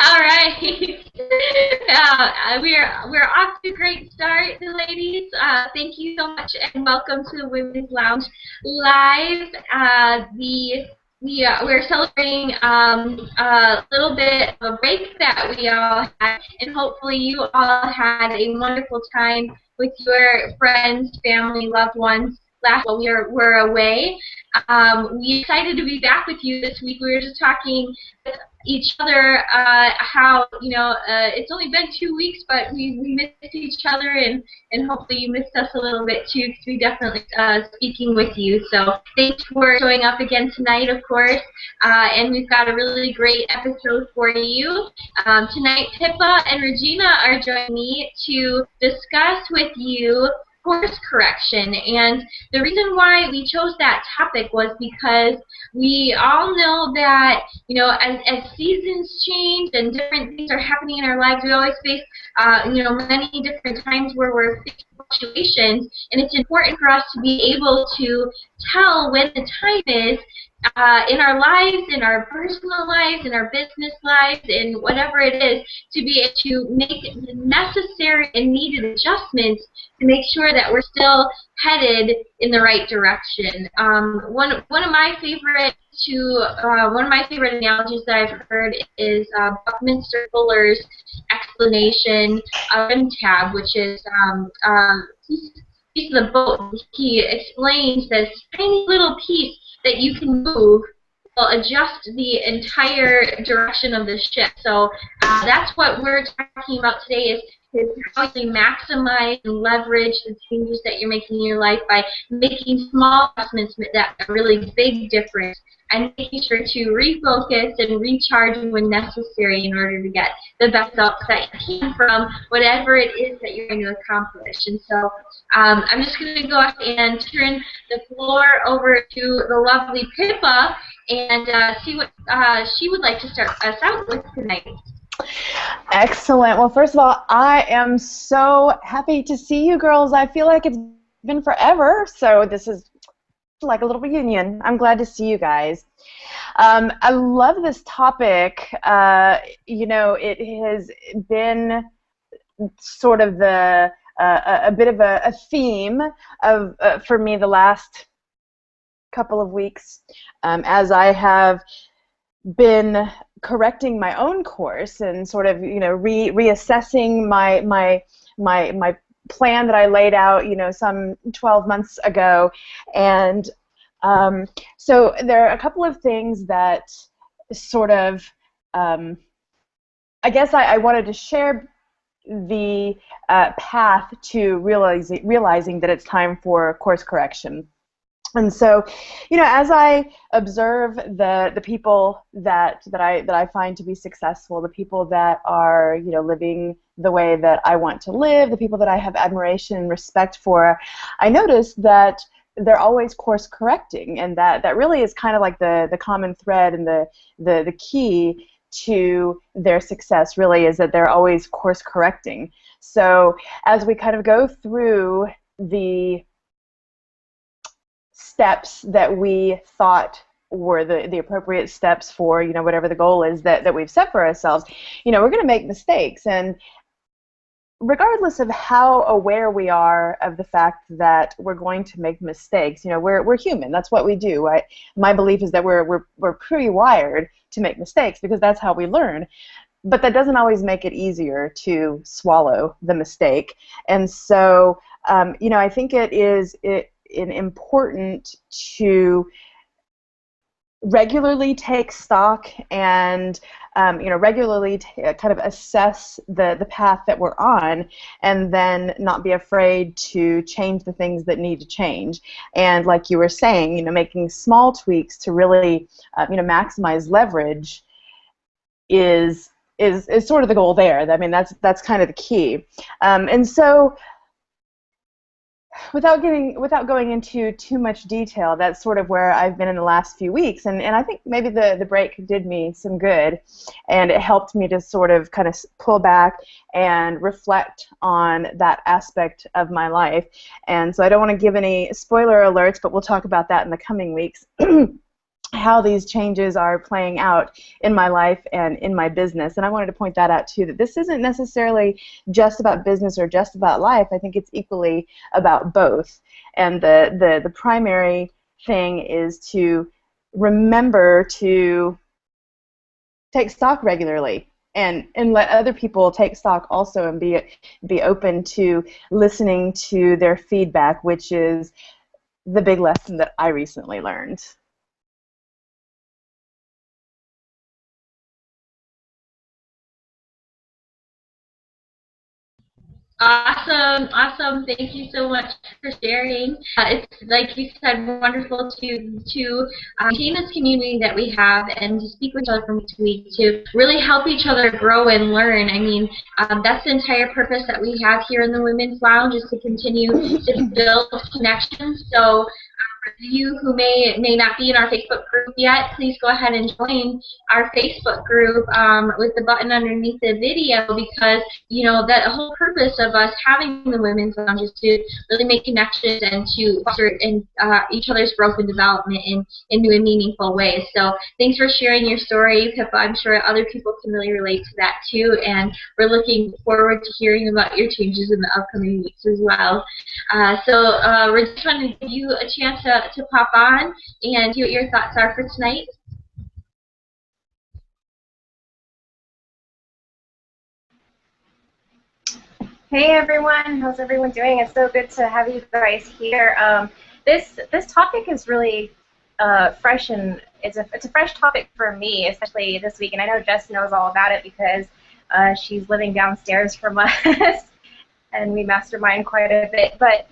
All right. We're off to a great start, ladies. Thank you so much, and welcome to the Women's Lounge Live. We're celebrating a little bit of a break that we all had, and hopefully you all had a wonderful time with your friends, family, loved ones last while we were away. We're excited to be back with you this week. We were just talking each other how it's only been 2 weeks, but we missed each other, and hopefully you missed us a little bit too, because we definitely speaking with you. So thanks for showing up again tonight, of course, and we've got a really great episode for you. Tonight Pippa and Regina are joining me to discuss with you course correction, and the reason why we chose that topic was because we all know that, as seasons change and different things are happening in our lives, we always face, many different times where we're facing fluctuations, and it's important for us to be able to tell when the time is in our lives, in our personal lives, in our business lives, in whatever it is, to be able to make the necessary and needed adjustments to make sure that we're still headed in the right direction. One of my favorite analogies that I've heard is Buckminster Fuller's explanation of rim tab, which is piece of the boat. He explains this tiny little piece that you can move will adjust the entire direction of the ship. So that's what we're talking about today, is how you maximize and leverage the changes that you're making in your life by making small adjustments that are really big difference, and making sure to refocus and recharge when necessary in order to get the best results that you can from whatever it is that you're going to accomplish. And so I'm just going to go ahead and turn the floor over to the lovely Pippa and see what she would like to start us out with tonight. Excellent. Well, first of all, I am so happy to see you girls. I feel like it's been forever, so this is like a little reunion. I'm glad to see you guys. I love this topic. It has been sort of a bit of a theme of for me the last couple of weeks, as I have been correcting my own course and sort of reassessing my plan that I laid out some 12 months ago. And so there are a couple of things that sort of I guess I wanted to share the path to realizing that it's time for course correction. And so, as I observe the people that I find to be successful, the people that are living the way that I want to live, the people that I have admiration and respect for, I notice that they're always course correcting, and that really is kind of like the common thread and the key to their success. Really is that they're always course correcting. So as we kind of go through the steps that we thought were the appropriate steps for whatever the goal is that we've set for ourselves, we're going to make mistakes, and regardless of how aware we are of the fact that we're going to make mistakes, we're human. That's what we do. My belief is that we're pre-wired to make mistakes because that's how we learn. But that doesn't always make it easier to swallow the mistake. And so, I think it is important to regularly take stock and regularly kind of assess the path that we're on, and then not be afraid to change the things that need to change. And like you were saying, making small tweaks to really maximize leverage is sort of the goal there. I mean, that's kind of the key. And so, without going into too much detail, that's sort of where I've been in the last few weeks, and I think maybe the break did me some good, and it helped me to sort of kind of pull back and reflect on that aspect of my life. And so I don't want to give any spoiler alerts, but we'll talk about that in the coming weeks. how these changes are playing out in my life and in my business. And I wanted to point that out too, that this isn't necessarily just about business or just about life. I think it's equally about both. And the primary thing is to remember to take stock regularly, and let other people take stock also, and be open to listening to their feedback, which is the big lesson that I recently learned. Awesome, awesome. Thank you so much for sharing. It's like you said, wonderful to maintain this community that we have and to speak with each other from week to week to really help each other grow and learn. I mean, that's the entire purpose that we have here in the Women's Lounge, is to continue to build connections. So for you who may not be in our Facebook group yet, please go ahead and join our Facebook group with the button underneath the video, because you know that whole purpose of us having the Women's Lounge is to really make connections and to foster each other's growth and development in new and meaningful ways. So thanks for sharing your story, Pippa. I'm sure other people can really relate to that too, and we're looking forward to hearing about your changes in the upcoming weeks as well. We're just trying to give you a chance to pop on and see what your thoughts are for tonight. Hey everyone, how's everyone doing? It's so good to have you guys here. This topic is really fresh, and it's a fresh topic for me, especially this week. And I know Jess knows all about it because she's living downstairs from us, and we mastermind quite a bit. But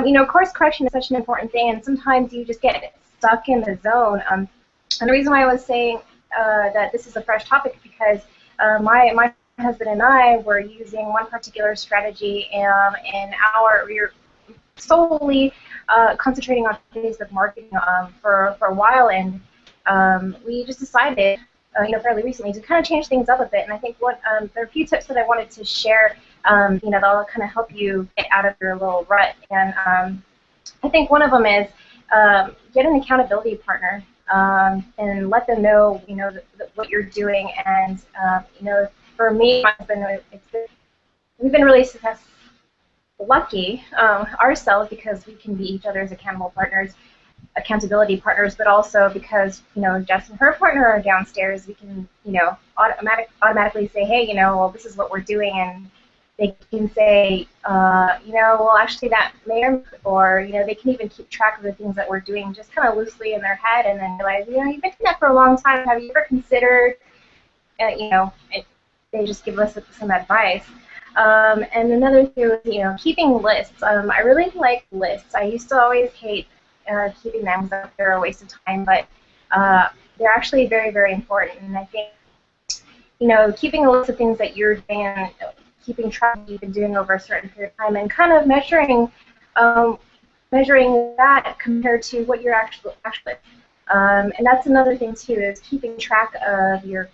you know, course correction is such an important thing, and sometimes you just get stuck in the zone. And the reason why I was saying that this is a fresh topic is because my husband and I were using one particular strategy, we were solely concentrating on Facebook marketing for a while, and we just decided, you know, fairly recently to kind of change things up a bit. And I think there are a few tips that I wanted to share, you know, that'll kind of help you get out of your little rut. And I think one of them is get an accountability partner. And let them know, you know, what you're doing. And you know, for me, my husband, we've been really lucky ourselves, because we can be each other's accountability partners, but also because, you know, Jess and her partner are downstairs, we can, you know, automatically say, hey, you know, well, this is what we're doing, and they can say, you know, well, actually that may, or, you know, they can even keep track of the things that we're doing just kind of loosely in their head, and then realize, you know, you've been doing that for a long time. Have you ever considered, you know, they just give us some advice. And another thing is, you know, keeping lists. I really like lists. I used to always hate keeping them because they're a waste of time, but they're actually very, very important. And I think, you know, keeping a list of things that you're doing, keeping track of what you've been doing over a certain period of time, and kind of measuring that compared to what you're actually. And that's another thing too, is keeping track of your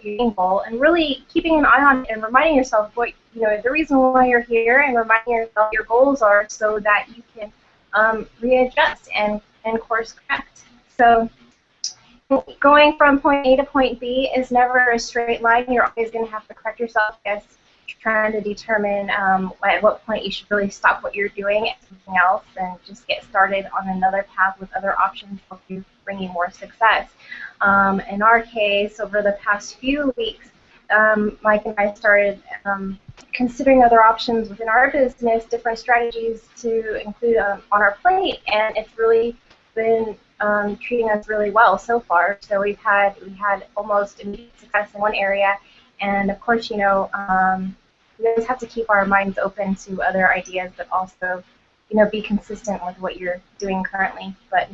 main goal, and really keeping an eye on it and reminding yourself what, you know, the reason why you're here, and reminding yourself your goals are, so that you can readjust and course correct. So going from point A to point B is never a straight line. You're always going to have to correct yourself, I guess, trying to determine at what point you should really stop what you're doing and something else, and just get started on another path with other options to help you bring you more success. In our case, over the past few weeks, Mike and I started considering other options within our business, different strategies to include on our plate, and it's really been treating us really well so far. So we had almost immediate success in one area, and of course, you know, we always have to keep our minds open to other ideas, but also, you know, be consistent with what you're doing currently. But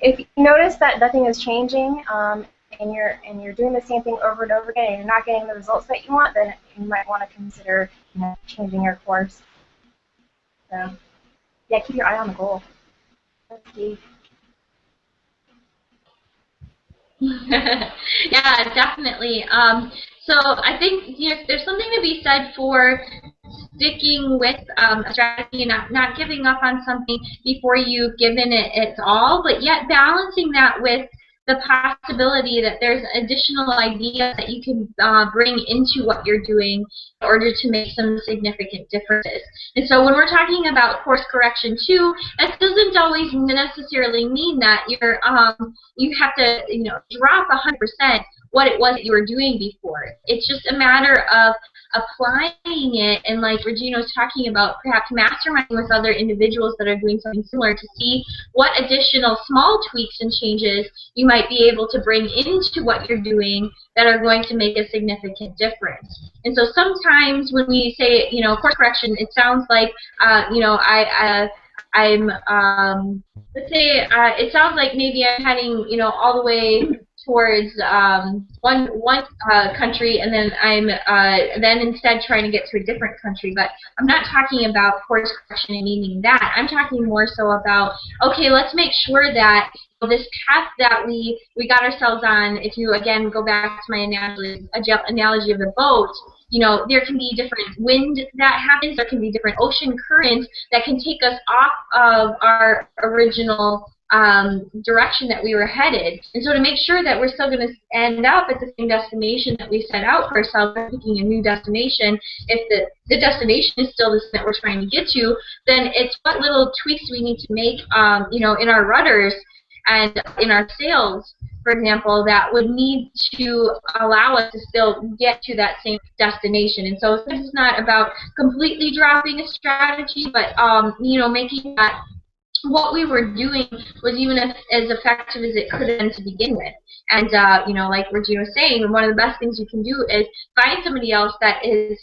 if you notice that nothing is changing, and you're doing the same thing over and over again, and you're not getting the results that you want, then you might want to consider, you know, changing your course. So yeah, keep your eye on the goal. That's key. Yeah, definitely. So I think, you know, there's something to be said for sticking with a strategy and not giving up on something before you've given it its all, but yet balancing that with the possibility that there's additional ideas that you can bring into what you're doing in order to make some significant differences. And so when we're talking about course correction too, that doesn't always necessarily mean that you have to drop 100% what it was that you were doing before. It's just a matter of applying it, and like Regina was talking about, perhaps masterminding with other individuals that are doing something similar to see what additional small tweaks and changes you might be able to bring into what you're doing that are going to make a significant difference. And so sometimes when we say, course correction, it sounds like, let's say it sounds like maybe I'm heading, all the way towards one country, and then I'm then instead trying to get to a different country. But I'm not talking about course correction and meaning that. I'm talking more so about, okay, let's make sure that this path that we got ourselves on, if you again go back to my analogy of the boat, there can be different wind that happens, there can be different ocean currents that can take us off of our original direction that we were headed. And so to make sure that we're still going to end up at the same destination that we set out for ourselves, picking a new destination, if the destination is still the same that we're trying to get to, then it's what little tweaks we need to make, in our rudders and in our sails, for example, that would need to allow us to still get to that same destination. And so this is not about completely dropping a strategy, but making that what we were doing was even as effective as it could have been to begin with. And, like Regina was saying, one of the best things you can do is find somebody else that is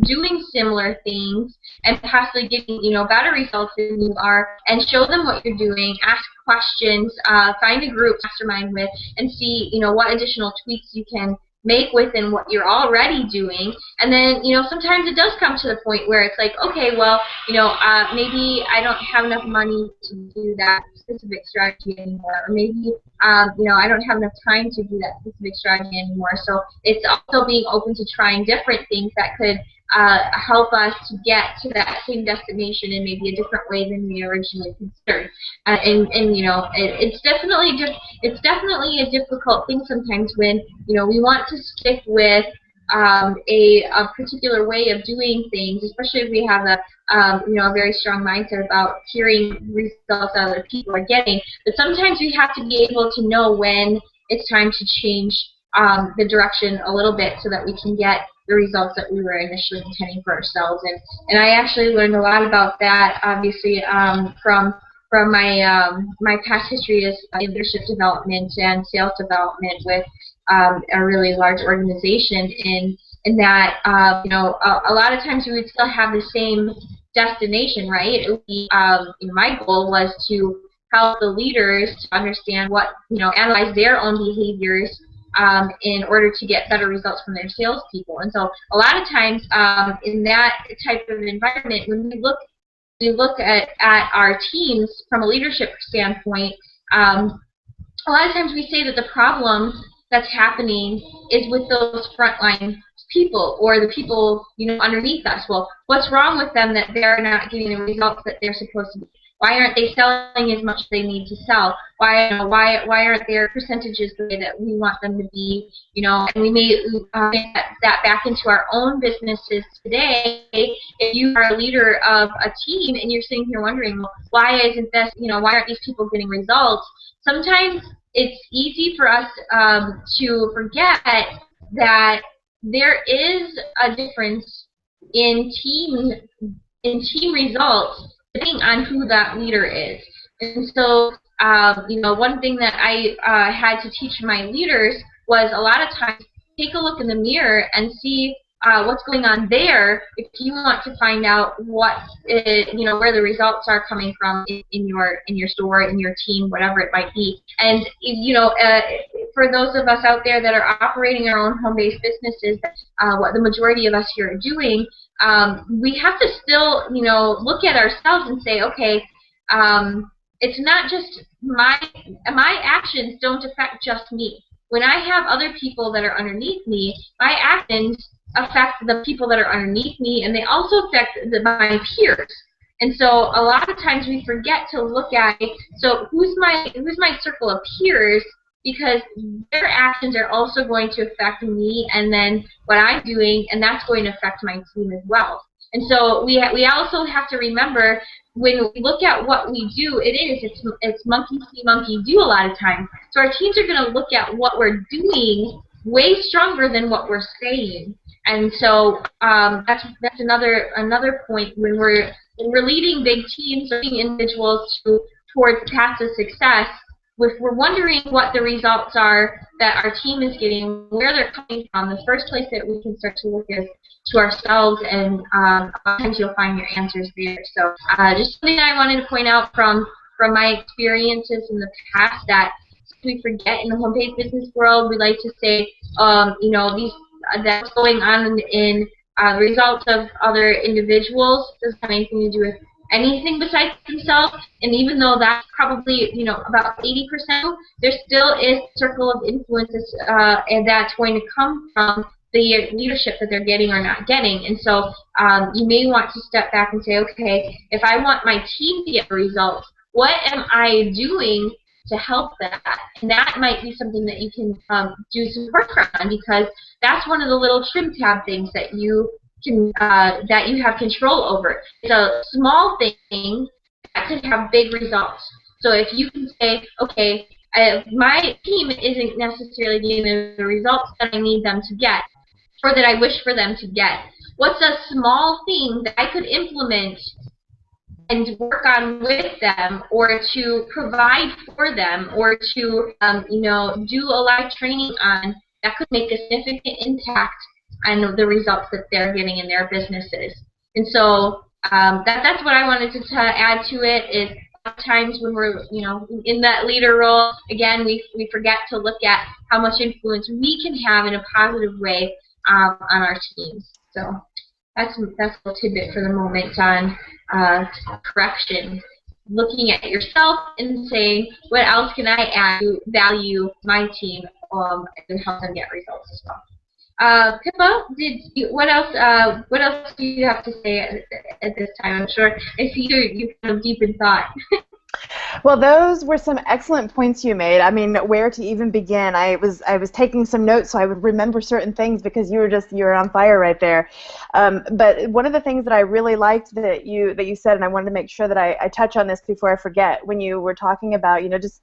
doing similar things and possibly getting, better results than you are, and show them what you're doing, ask questions, find a group to mastermind with, and see, what additional tweaks you can make within what you're already doing. And then, sometimes it does come to the point where it's like, okay, well, maybe I don't have enough money to do that specific strategy anymore, or maybe, I don't have enough time to do that specific strategy anymore. So it's also being open to trying different things that could help us to get to that same destination in maybe a different way than we originally considered. It's definitely a difficult thing sometimes when we want to stick with a particular way of doing things, especially if we have a very strong mindset about hearing results that other people are getting. But sometimes we have to be able to know when it's time to change the direction a little bit so that we can get the results that we were initially intending for ourselves. And I actually learned a lot about that, obviously, from my past history as leadership development and sales development with a really large organization. In that, a lot of times we would still have the same destination, right? It would be, my goal was to help the leaders to understand analyze their own behaviors in order to get better results from their salespeople. And so a lot of times in that type of environment, when we look at our teams from a leadership standpoint, a lot of times we say that the problem that's happening is with those frontline people or the people underneath us. Well, what's wrong with them that they're not getting the results that they're supposed to be? Why aren't they selling as much as they need to sell? Why aren't their percentages the way that we want them to be? And we may take that back into our own businesses today. If you are a leader of a team and you're sitting here wondering, well, why isn't this? Why aren't these people getting results? Sometimes it's easy for us to forget that there is a difference in team results depending on who that leader is. And so, one thing that I had to teach my leaders was a lot of times take a look in the mirror and see what's going on there if you want to find out where the results are coming from in your store, in your team, whatever it might be. And for those of us out there that are operating our own home-based businesses, what the majority of us here are doing, we have to still look at ourselves and say, okay, it's not just my actions don't affect just me. When I have other people that are underneath me, my actions affect the people that are underneath me, and they also affect my peers. And so a lot of times we forget to look at, so who's my circle of peers, because their actions are also going to affect me and then what I'm doing, and that's going to affect my team as well. And so we also have to remember, when we look at what we do, it's monkey see, monkey do a lot of times. So our teams are going to look at what we're doing way stronger than what we're saying. And so that's another point when we're leading big teams or leading individuals towards paths of success. If we're wondering what the results are that our team is getting, where they're coming from, the first place that we can start to look is to ourselves, and sometimes you'll find your answers there. So just something that I wanted to point out from my experiences in the past, that we forget in the home-based business world, we like to say, that's going on in results of other individuals doesn't have anything to do with anything besides themselves. And even though that's probably about 80%, there still is a circle of influences, and that's going to come from the leadership that they're getting or not getting. And so you may want to step back and say, okay, if I want my team to get results, what am I doing to help that? And that might be something that you can do some work on, because that's one of the little trim tab things that you can that you have control over. It's a small thing that could have big results. So if you can say, okay, my team isn't necessarily getting the results that I need them to get, or that I wish for them to get, what's a small thing that I could implement and work on with them, or to provide for them, or to do a live training on, that could make a significant impact on the results that they're getting in their businesses. And so that's what I wanted to add to it. Is times when we're in that leader role, again, we forget to look at how much influence we can have in a positive way on our teams. So that's a little tidbit for the moment on correction. Looking at yourself and saying, what else can I add to value my team and help them get results as well. Pippa, what else do you have to say at this time? I'm sure I see you're kind of deep in thought. Well, those were some excellent points you made. I mean, where to even begin? I was taking some notes so I would remember certain things, because you were on fire right there. But one of the things that I really liked that you said, and I wanted to make sure that I touch on this before I forget, when you were talking about just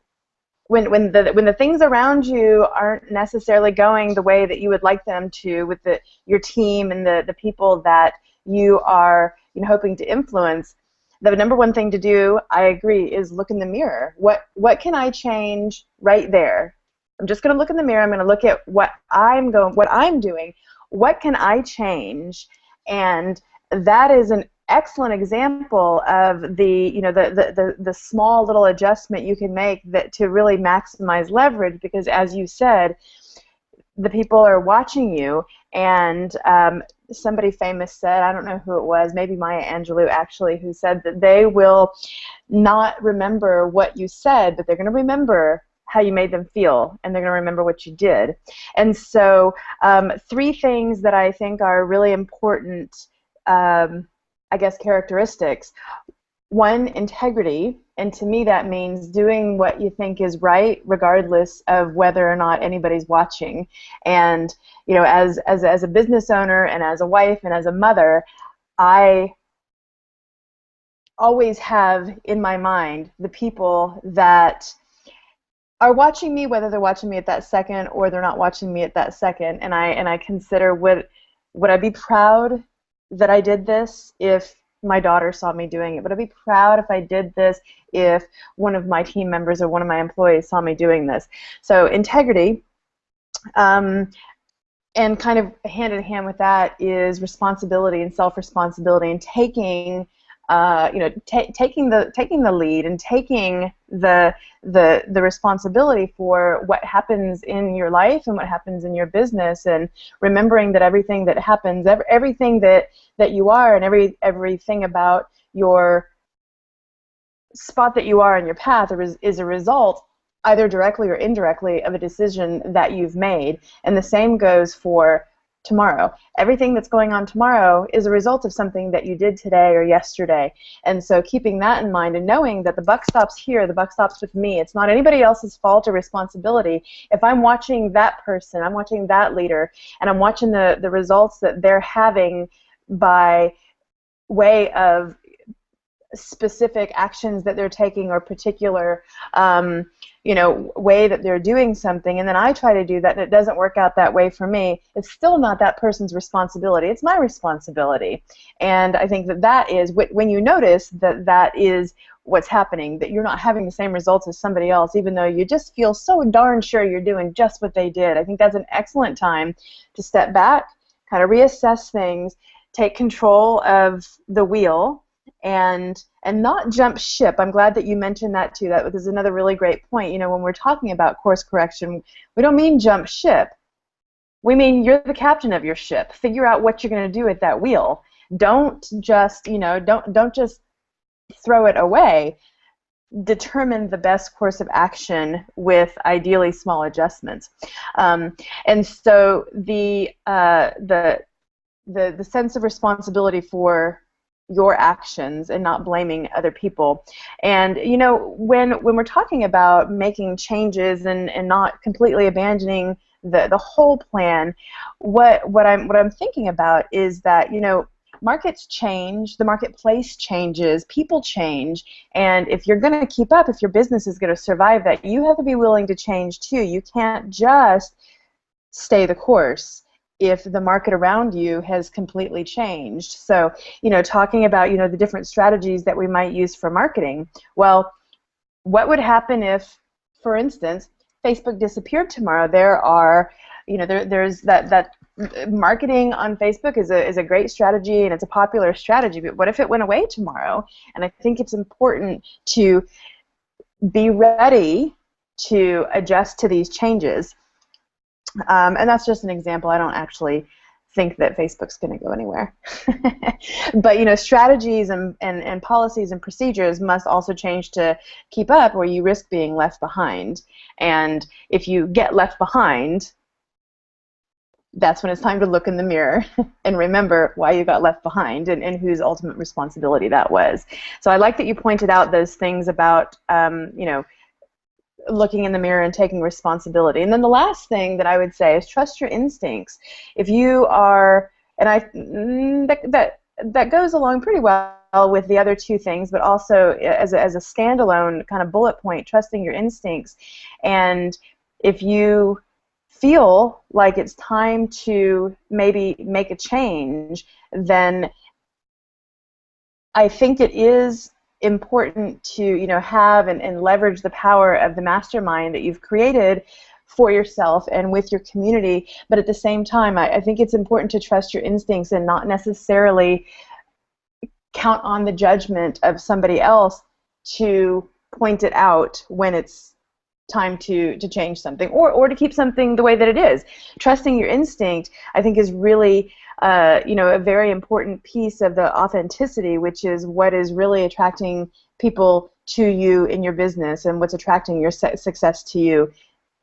when the things around you aren't necessarily going the way that you would like them to, with your team and the people that you are hoping to influence. The number one thing to do, I agree, is look in the mirror. What can I change right there? I'm just going to look in the mirror. I'm going to look at what I'm doing. What can I change? And that is an excellent example of the small little adjustment you can make to really maximize leverage, because as you said, the people are watching you, and somebody famous said, I don't know who it was, maybe Maya Angelou actually, who said that they will not remember what you said, but they're going to remember how you made them feel, and they're going to remember what you did. And so 3 things that I think are really important, I guess, characteristics. 1, integrity, and to me that means doing what you think is right regardless of whether or not anybody's watching. And as a business owner and as a wife and as a mother, I always have in my mind the people that are watching me, whether they're watching me at that second or they're not watching me at that second, and I consider, would I be proud that I did this if my daughter saw me doing it? Would I be proud if I did this if one of my team members or one of my employees saw me doing this? So integrity, and kind of hand in hand with that is responsibility and self-responsibility, and taking taking the lead and taking the responsibility for what happens in your life and what happens in your business, and remembering that everything that happens, everything that you are, and everything about your spot that you are in your path is a result, either directly or indirectly, of a decision that you've made. And the same goes for tomorrow. Everything that's going on tomorrow is a result of something that you did today or yesterday. And so keeping that in mind and knowing that the buck stops here, the buck stops with me. It's not anybody else's fault or responsibility. If I'm watching that person, I'm watching that leader, and I'm watching the results that they're having by way of specific actions that they're taking or particular way that they're doing something, and then I try to do that and it doesn't work out that way for me, it's still not that person's responsibility. It's my responsibility. And I think that that is, when you notice that that is what's happening, that you're not having the same results as somebody else, even though you just feel so darn sure you're doing just what they did, I think that's an excellent time to step back, kind of reassess things, take control of the wheel, and not jump ship. I'm glad that you mentioned that too. That was another really great point. You know, when we're talking about course correction, we don't mean jump ship. We mean you're the captain of your ship. Figure out what you're going to do at that wheel. Don't just, don't just throw it away. Determine the best course of action with ideally small adjustments. And so the sense of responsibility for your actions and not blaming other people. And when we're talking about making changes and not completely abandoning the whole plan, what I'm thinking about is that markets change, the marketplace changes, people change, and if you're going to keep up, if your business is going to survive that, you have to be willing to change too. You can't just stay the course if the market around you has completely changed. So, talking about, the different strategies that we might use for marketing. Well, what would happen if, for instance, Facebook disappeared tomorrow? There are, there's that marketing on Facebook is a great strategy and it's a popular strategy, but what if it went away tomorrow? And I think it's important to be ready to adjust to these changes. And that's just an example. I don't actually think that Facebook's going to go anywhere. But strategies and policies and procedures must also change to keep up, or you risk being left behind. And if you get left behind, that's when it's time to look in the mirror and remember why you got left behind and whose ultimate responsibility that was. So I like that you pointed out those things about looking in the mirror and taking responsibility. And then the last thing that I would say is trust your instincts. If you are, and that goes along pretty well with the other two things, but also as a standalone kind of bullet point, trusting your instincts. And if you feel like it's time to maybe make a change, then I think it is important to have and leverage the power of the mastermind that you've created for yourself and with your community. But at the same time, I think it's important to trust your instincts and not necessarily count on the judgment of somebody else to point it out when it's time to change something or to keep something the way that it is. Trusting your instinct, I think, is really a very important piece of the authenticity, which is what is really attracting people to you in your business and what's attracting your success to you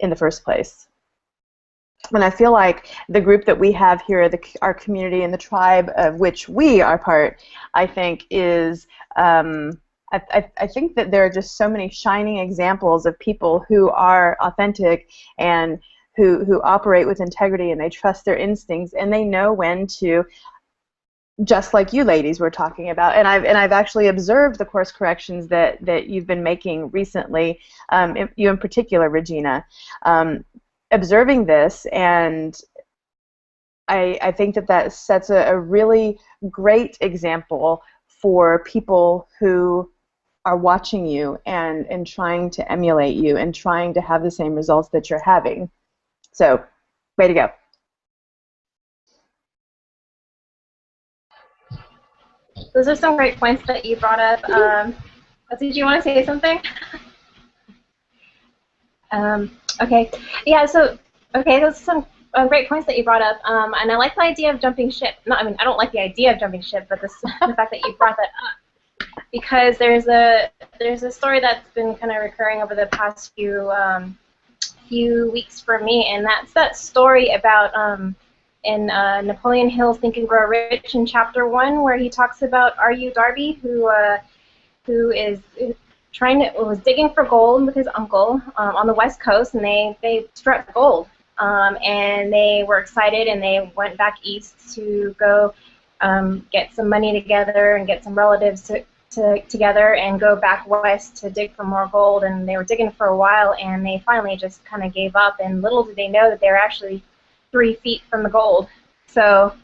in the first place. And I feel like the group that we have here, our community and the tribe of which we are part, I think is I think that there are just so many shining examples of people who are authentic and who operate with integrity, and they trust their instincts, and they know when to, just like you ladies were talking about. And I've actually observed the course corrections that you've been making recently, you in particular, Regina, observing this, and I think that sets a really great example for people who are watching you and trying to emulate you and trying to have the same results that you're having. So, way to go. Those are some great points that you brought up. Did you want to say something? Okay. Yeah, so, okay, those are some great points that you brought up. And I like the idea of jumping ship. No, I mean, I don't like the idea of jumping ship, but the fact that you brought that up. Because there's a story that's been kind of recurring over the past few weeks for me, and that's that story about Napoleon Hill's Think and Grow Rich in Chapter 1, where he talks about R.U. Darby, who was digging for gold with his uncle on the West Coast, and they struck gold. And they were excited, and they went back east to go get some money together and get some relatives together and go back west to dig for more gold. And they were digging for a while, and they finally just kind of gave up. And little did they know that they were actually 3 feet from the gold. So,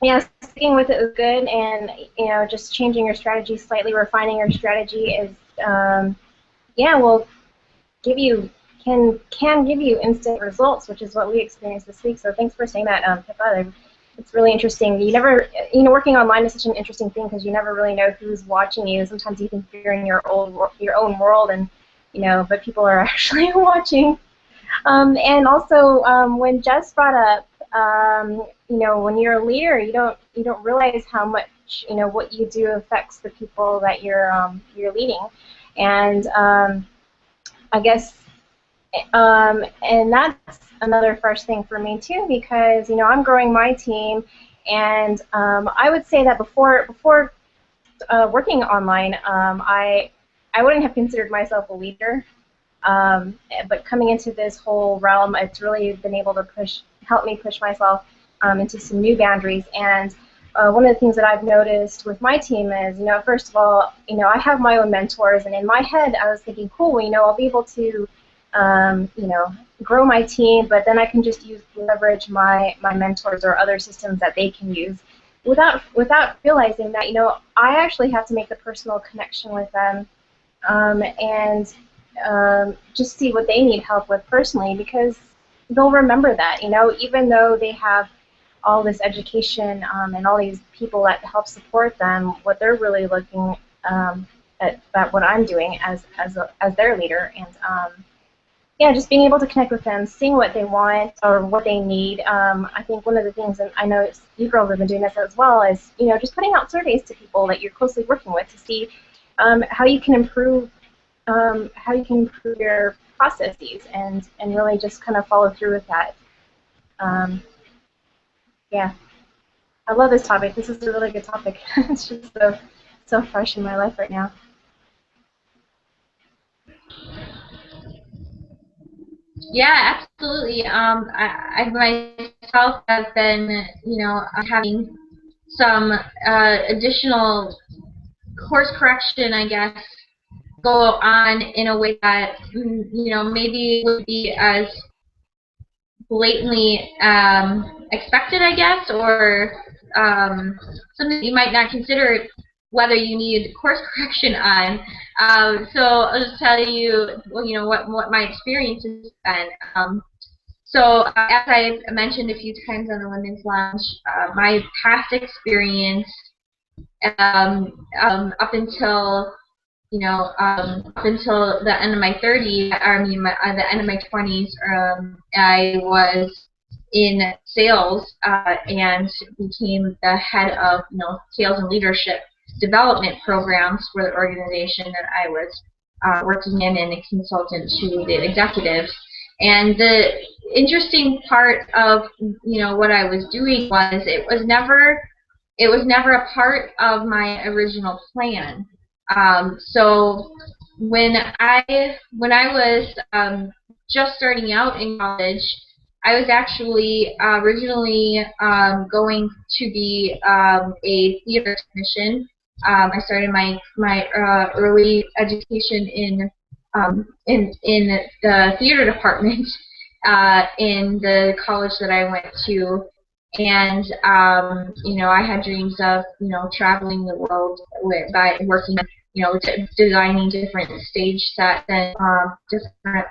yeah, sticking with it was good, and just changing your strategy slightly, refining your strategy is, will give you can give you instant results, which is what we experienced this week. So thanks for saying that, Pippa. It's really interesting. You never, working online is such an interesting thing because you never really know who's watching you. Sometimes you think you're in your own world, and but people are actually watching. And also, when Jess brought up, when you're a leader, you don't realize how much what you do affects the people that you're leading, and I guess. And that's another fresh thing for me too, because I'm growing my team, and I would say that before working online, I wouldn't have considered myself a leader, but coming into this whole realm, it's really been able to help me push myself into some new boundaries. And one of the things that I've noticed with my team is, first of all, I have my own mentors, and in my head I was thinking, cool, I'll be able to grow my team, but then I can just leverage my mentors or other systems that they can use, without realizing that I actually have to make a personal connection with them, and just see what they need help with personally, because they'll remember that even though they have all this education and all these people that help support them, what they're really looking at what I'm doing as their leader. And just being able to connect with them, seeing what they want or what they need. I think one of the things, and I know you girls have been doing this as well, is just putting out surveys to people that you're closely working with to see how you can improve your processes, and really just kind of follow through with that. I love this topic. This is a really good topic. It's just so fresh in my life right now. Yeah, absolutely. I myself have been, having some additional course correction, I guess, go on in a way that, maybe would be as blatantly expected, I guess, or something you might not consider whether you need course correction on. So I'll just tell you, what my experience has been. So as I mentioned a few times on the Women's Lounge, my past experience up until the end of my 30s, the end of my 20s, I was in sales and became the head of sales and leadership development programs for the organization that I was working in, and a consultant to the executives. And the interesting part of what I was doing was it was never a part of my original plan. So when I was just starting out in college, I was actually originally going to be a theater technician. I started my early education in the theater department in the college that I went to, and I had dreams of traveling the world by working, designing different stage sets and different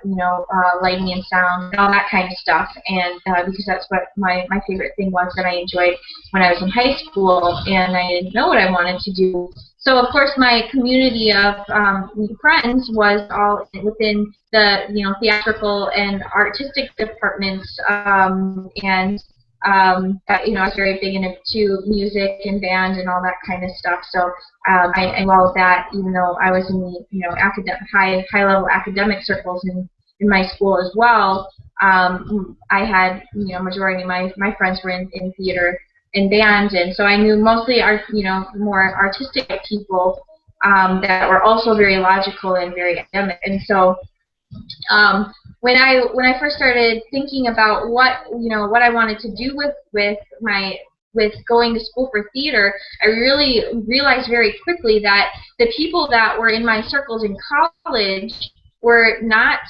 lighting and sound and all that kind of stuff, and because that's what my favorite thing was that I enjoyed when I was in high school, and I didn't know what I wanted to do. So of course my community of friends was all within the theatrical and artistic departments, and I was very big into music and band and all that kind of stuff. So I involved that, even though I was in the high level academic circles in my school as well. I had, majority of my friends were in theater and band, and so I knew mostly more artistic people that were also very logical and very academic. And so when I first started thinking about what I wanted to do with going to school for theater, I really realized very quickly that the people that were in my circles in college were not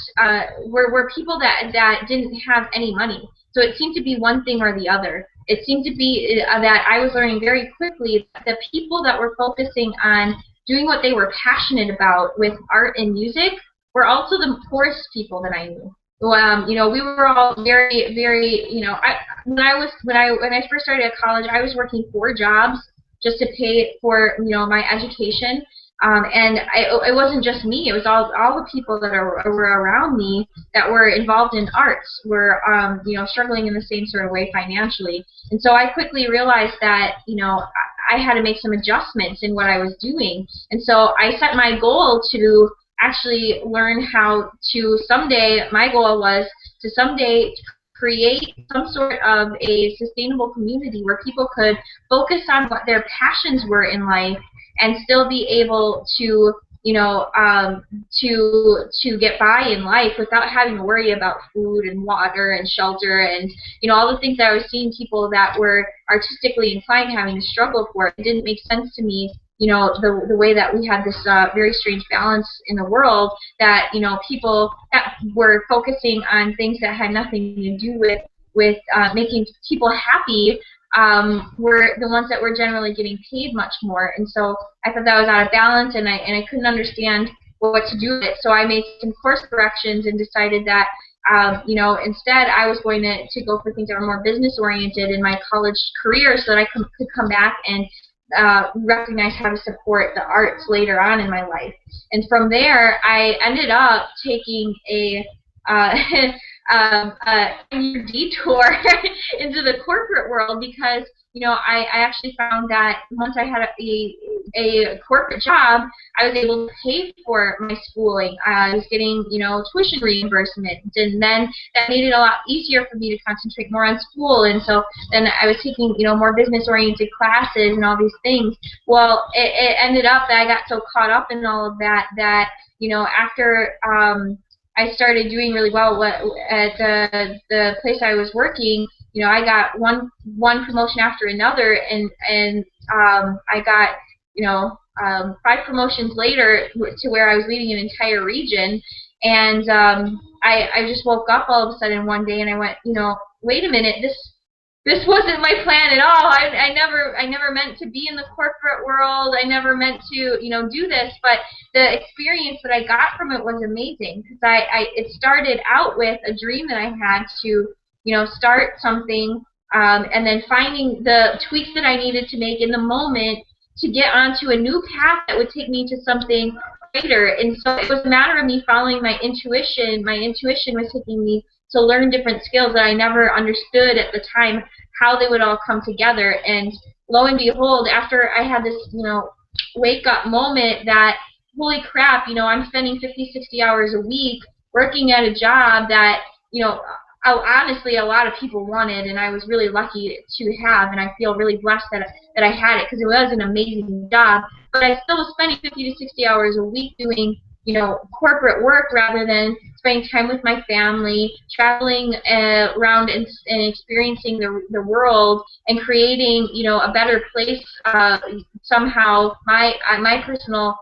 were people that didn't have any money. So it seemed to be one thing or the other. It seemed to be that I was learning very quickly that the people that were focusing on doing what they were passionate about with art and music were also the poorest people that I knew. We were all very, very, when I first started at college, I was working 4 jobs just to pay for, my education. And it wasn't just me; it was all the people that were around me that were involved in arts were, struggling in the same sort of way financially. And so I quickly realized that, I had to make some adjustments in what I was doing. And so I set my goal to actually learn how to someday, my goal was to someday create some sort of a sustainable community where people could focus on what their passions were in life and still be able to, to get by in life without having to worry about food and water and shelter and, all the things that I was seeing people that were artistically inclined having to struggle for. It didn't make sense to me, the way that we had this very strange balance in the world that, people that were focusing on things that had nothing to do with making people happy were the ones that were generally getting paid much more. And so I thought that was out of balance, and I couldn't understand what to do with it. So I made some course corrections and decided that instead I was going to go for things that were more business oriented in my college career so that I could come back and recognize how to support the arts later on in my life. And from there, I ended up taking a detour into the corporate world because I actually found that once I had a corporate job, I was able to pay for my schooling. I was getting tuition reimbursement, and then that made it a lot easier for me to concentrate more on school. And so then I was taking more business-oriented classes and all these things. Well, it ended up that I got so caught up in all of that after I started doing really well at the place I was working. I got one promotion after another, and I got 5 promotions later to where I was leading an entire region. And I just woke up all of a sudden one day and I went, wait a minute, this wasn't my plan at all. I never meant to be in the corporate world. I never meant to, do this. But the experience that I got from it was amazing because it started out with a dream that I had to, start something, and then finding the tweaks that I needed to make in the moment to get onto a new path that would take me to something greater. And so it was a matter of me following my intuition. My intuition was taking me to learn different skills that I never understood at the time how they would all come together. And lo and behold, after I had this, wake up moment that, holy crap, I'm spending 50, 60 hours a week working at a job that, honestly a lot of people wanted, and I was really lucky to have, and I feel really blessed that I had it because it was an amazing job. But I still was spending 50 to 60 hours a week doing corporate work rather than spending time with my family, traveling around and experiencing the world and creating a better place. Somehow my personal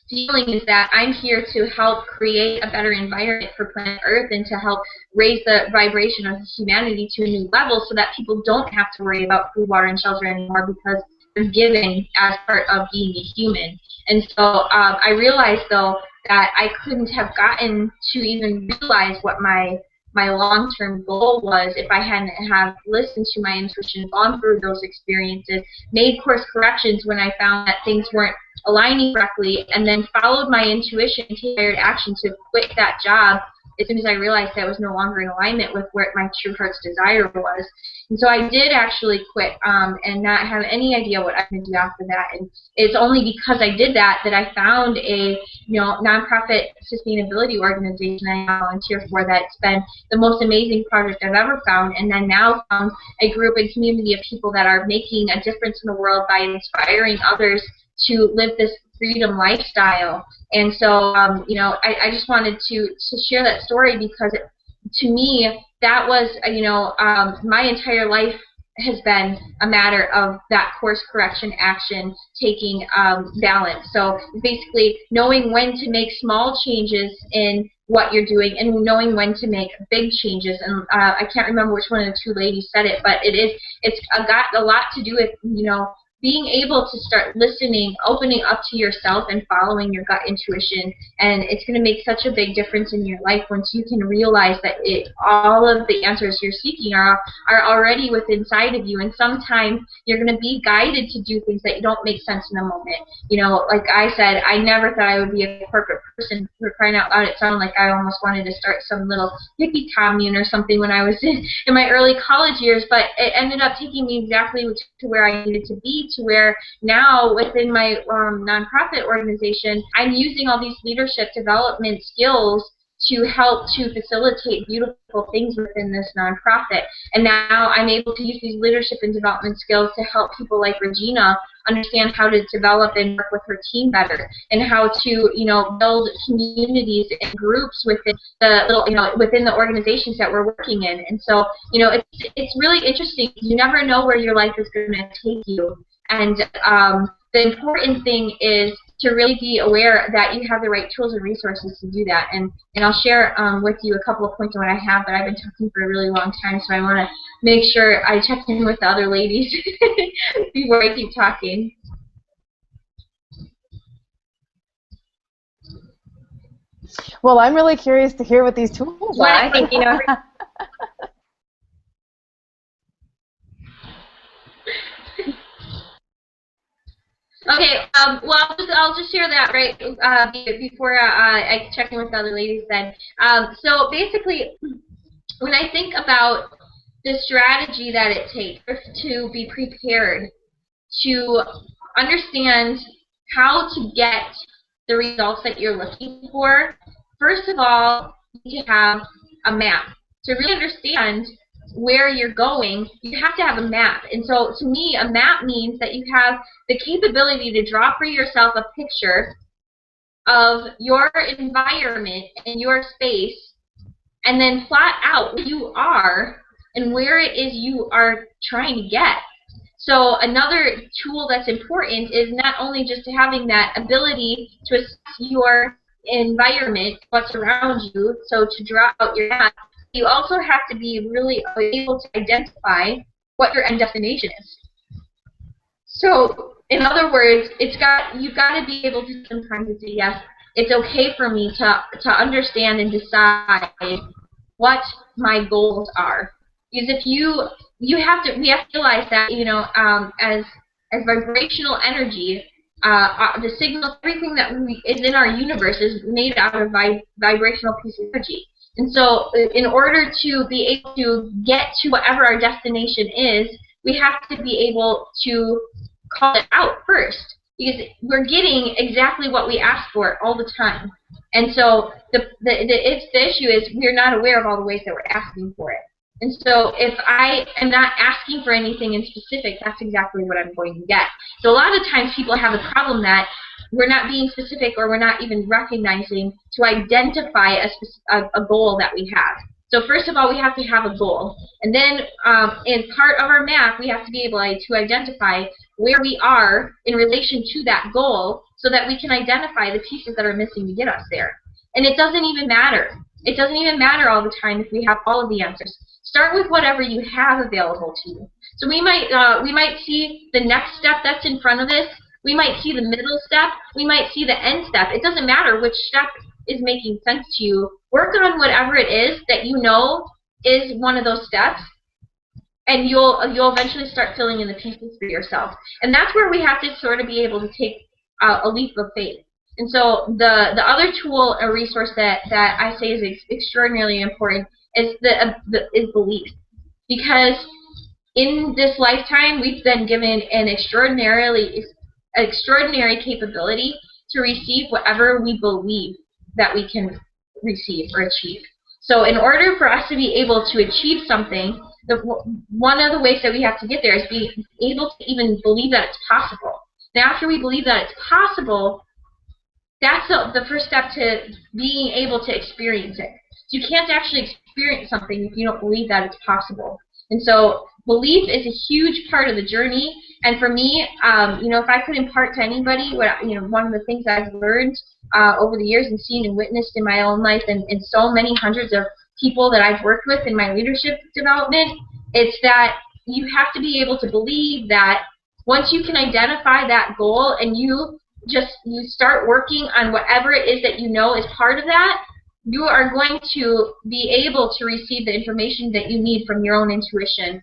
feeling is that I'm here to help create a better environment for planet Earth and to help raise the vibration of humanity to a new level so that people don't have to worry about food, water, and shelter anymore because they're given as part of being a human. And so I realized, though, that I couldn't have gotten to even realize what my long-term goal was if I hadn't have listened to my intuition, gone through those experiences, made course corrections when I found that things weren't aligning correctly, and then followed my intuition and take action to quit that job as soon as I realized that I was no longer in alignment with where my true heart's desire was. And so I did actually quit and not have any idea what I'm going to do after that. And it's only because I did that that I found a nonprofit sustainability organization I volunteer for that's been the most amazing project I've ever found. And then now found a group and community of people that are making a difference in the world by inspiring others to live this freedom lifestyle. And so, I just wanted to share that story because to me, that was, my entire life has been a matter of that course correction action taking balance. So basically knowing when to make small changes in what you're doing and knowing when to make big changes. And I can't remember which one of the two ladies said it, but it's got a lot to do with, being able to start listening, opening up to yourself and following your gut intuition. And it's going to make such a big difference in your life once you can realize that all of the answers you're seeking are already within inside of you. And sometimes you're going to be guided to do things that don't make sense in the moment. Like I said, I never thought I would be a corporate person. For crying out loud, it sounded like I almost wanted to start some little hippie commune or something when I was in my early college years. But it ended up taking me exactly to where I needed to be, to where now within my nonprofit organization, I'm using all these leadership development skills to help to facilitate beautiful things within this nonprofit. And now I'm able to use these leadership and development skills to help people like Regina understand how to develop and work with her team better, and how to build communities and groups within the within the organizations that we're working in. And so it's really interesting. You never know where your life is going to take you. And the important thing is to really be aware that you have the right tools and resources to do that. And I'll share with you a couple of points on what I have, but I've been talking for a really long time, so I want to make sure I check in with the other ladies before I keep talking. Well, I'm really curious to hear what these tools are. I think, Okay, well, I'll just share that right before I check in with the other ladies then. So basically, when I think about the strategy that it takes to be prepared, to understand how to get the results that you're looking for, first of all, you need to have a map. To really understand where you're going, you have to have a map. And so to me, a map means that you have the capability to draw for yourself a picture of your environment and your space, and then plot out where you are and where it is you are trying to get. So another tool that's important is not only just having that ability to assess your environment, what's around you, so to draw out your map, you also have to be really able to identify what your end destination is. So, in other words, you've got to be able to sometimes say, yes, it's okay for me to understand and decide what my goals are. Because if we have to realize that as vibrational energy, the signal, everything that is in our universe is made out of vibrational pieces of energy. And so in order to be able to get to whatever our destination is, we have to be able to call it out first, because we're getting exactly what we ask for all the time. And so the issue is we're not aware of all the ways that we're asking for it. And so if I am not asking for anything in specific, that's exactly what I'm going to get. So a lot of times people have a problem that we're not being specific, or we're not even recognizing to identify a goal that we have. So first of all, we have to have a goal. And then in part of our map, we have to be able to identify where we are in relation to that goal, so that we can identify the pieces that are missing to get us there. And it doesn't even matter. It doesn't even matter all the time if we have all of the answers. Start with whatever you have available to you. So we might see the next step that's in front of us. We might see the middle step. We might see the end step. It doesn't matter which step is making sense to you. Work on whatever it is that you know is one of those steps, and you'll eventually start filling in the pieces for yourself. And that's where we have to sort of be able to take a leap of faith. And so the other tool or resource that I say is extraordinarily important is is belief, because in this lifetime we've been given an extraordinary capability to receive whatever we believe that we can receive or achieve. So in order for us to be able to achieve something, one of the ways that we have to get there is being able to even believe that it's possible. Now, after we believe that it's possible, that's the first step to being able to experience it. So you can't actually experience something if you don't believe that it's possible. And so belief is a huge part of the journey. And for me, if I could impart to anybody one of the things I've learned over the years and seen and witnessed in my own life and so many hundreds of people that I've worked with in my leadership development, it's that you have to be able to believe that once you can identify that goal and you start working on whatever it is that you know is part of that, you are going to be able to receive the information that you need from your own intuition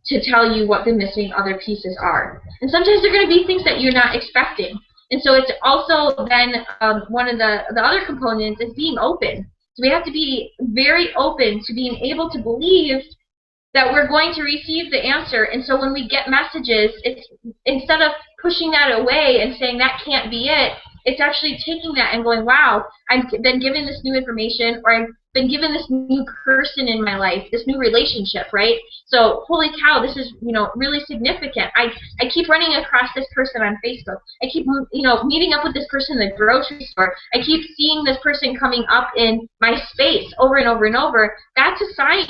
to tell you what the missing other pieces are. And sometimes they're going to be things that you're not expecting. And so it's also then one of the other components is being open. So we have to be very open to being able to believe that we're going to receive the answer. And so when we get messages, it's instead of pushing that away and saying that can't be it, it's actually taking that and going, wow, I've been given this new information, or I've been given this new person in my life, this new relationship, right? So holy cow, this is really significant. I keep running across this person on Facebook. I keep meeting up with this person in the grocery store. I keep seeing this person coming up in my space over and over and over. That's a sign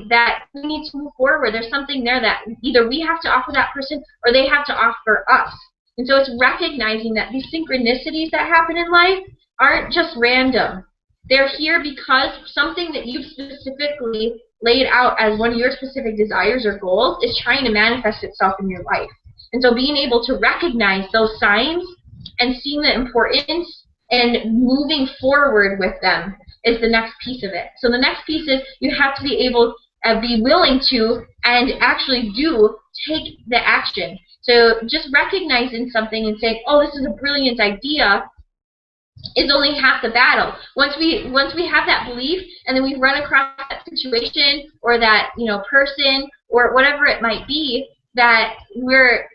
that we need to move forward. There's something there that either we have to offer that person or they have to offer us. And so it's recognizing that these synchronicities that happen in life aren't just random. They're here because something that you've specifically laid out as one of your specific desires or goals is trying to manifest itself in your life. And so being able to recognize those signs and seeing the importance and moving forward with them is the next piece of it. So the next piece is you have to be able be willing to and actually take the action. So just recognizing something and saying, oh, this is a brilliant idea, is only half the battle. Once we have that belief and then we run across that situation or that person or whatever it might be, that we're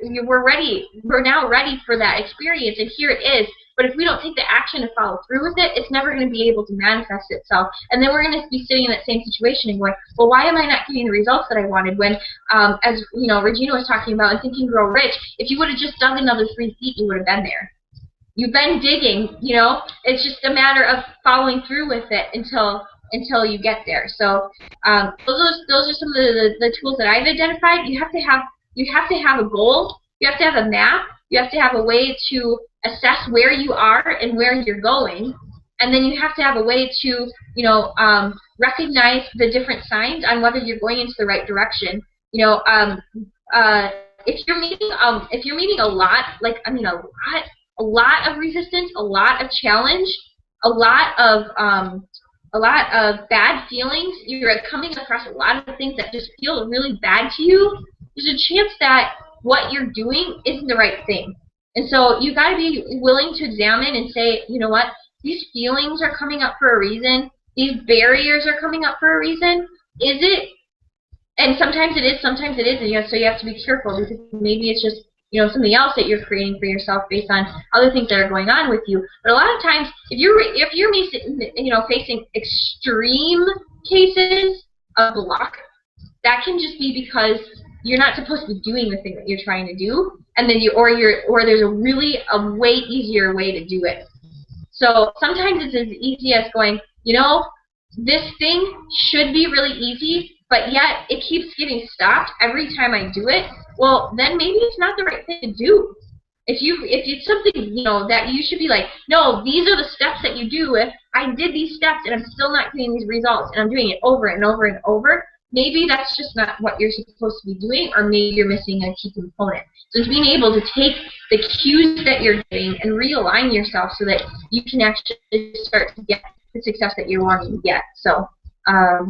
ready. We're now ready for that experience, and here it is. But if we don't take the action to follow through with it, it's never going to be able to manifest itself. And then we're going to be sitting in that same situation and going, well, why am I not getting the results that I wanted? When, as Regina was talking about in Think and Grow Rich, if you would have just dug another 3 feet, you would have been there. You've been digging, It's just a matter of following through with it until you get there. So those are some of the tools that I've identified. You have to have a goal. You have to have a map. You have to have a way to assess where you are and where you're going, and then you have to have a way to recognize the different signs on whether you're going into the right direction. If you're meeting a lot, a lot of resistance, a lot of challenge, a lot of bad feelings, you're coming across a lot of things that just feel really bad to you, there's a chance that what you're doing isn't the right thing. And so you've got to be willing to examine and say, you know what, these feelings are coming up for a reason. These barriers are coming up for a reason. Is it? And sometimes it is, sometimes it isn't. So you have to be careful, because maybe it's just something else that you're creating for yourself based on other things that are going on with you. But a lot of times, if you're facing extreme cases of block, that can just be because you're not supposed to be doing the thing that you're trying to do, and then there's a way easier way to do it. So sometimes it's as easy as going, this thing should be really easy, but yet it keeps getting stopped every time I do it. Well, then maybe it's not the right thing to do. If it's something that you should be like, no, these are the steps that you do. If I did these steps and I'm still not getting these results, and I'm doing it over and over and over, maybe that's just not what you're supposed to be doing, or maybe you're missing a key component. So it's being able to take the cues that you're getting and realign yourself so that you can actually start to get the success that you're wanting to get. So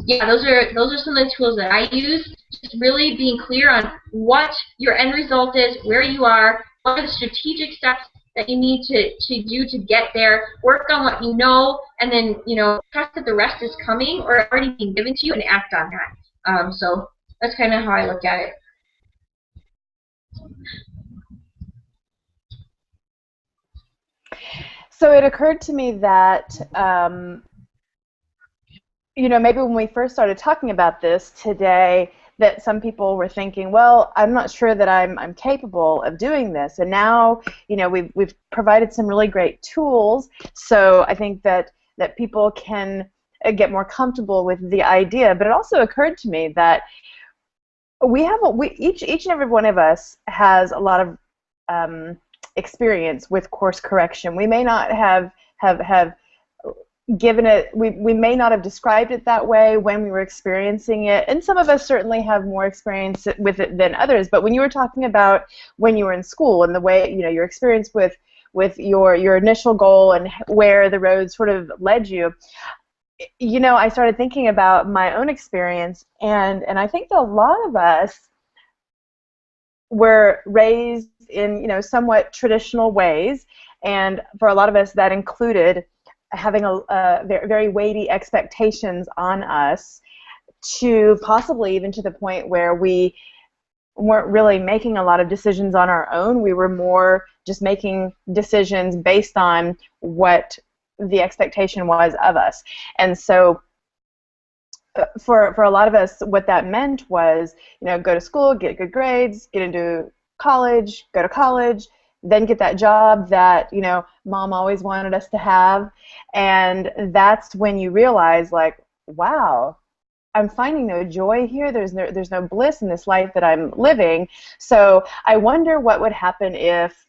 yeah, those are some of the tools that I use. Just really being clear on what your end result is, where you are, what are the strategic steps that you need to do to get there. Work on what you know, and then, you know, trust that the rest is coming or already being given to you, and act on that. So that's kind of how I look at it. So it occurred to me that, you know, maybe when we first started talking about this today, that some people were thinking, well, I'm not sure that I'm capable of doing this. And now, you know, we've provided some really great tools. So I think that people can get more comfortable with the idea. But it also occurred to me that each and every one of us has a lot of experience with course correction. We may not have given it, we may not have described it that way when we were experiencing it, and some of us certainly have more experience with it than others. But when you were talking about when you were in school and the way, you know, your experience with your initial goal and where the road sort of led you, you know, I started thinking about my own experience, and I think that a lot of us were raised in, you know, somewhat traditional ways, and for a lot of us that included having a very weighty expectations on us, to possibly even to the point where we weren't really making a lot of decisions on our own. We were more just making decisions based on what the expectation was of us. And so for a lot of us, what that meant was, you know, go to school, get good grades, get into college, go to college, then get that job that, you know, mom always wanted us to have. And that's when you realize, like, wow, I'm finding no joy here. There's no bliss in this life that I'm living. So I wonder what would happen if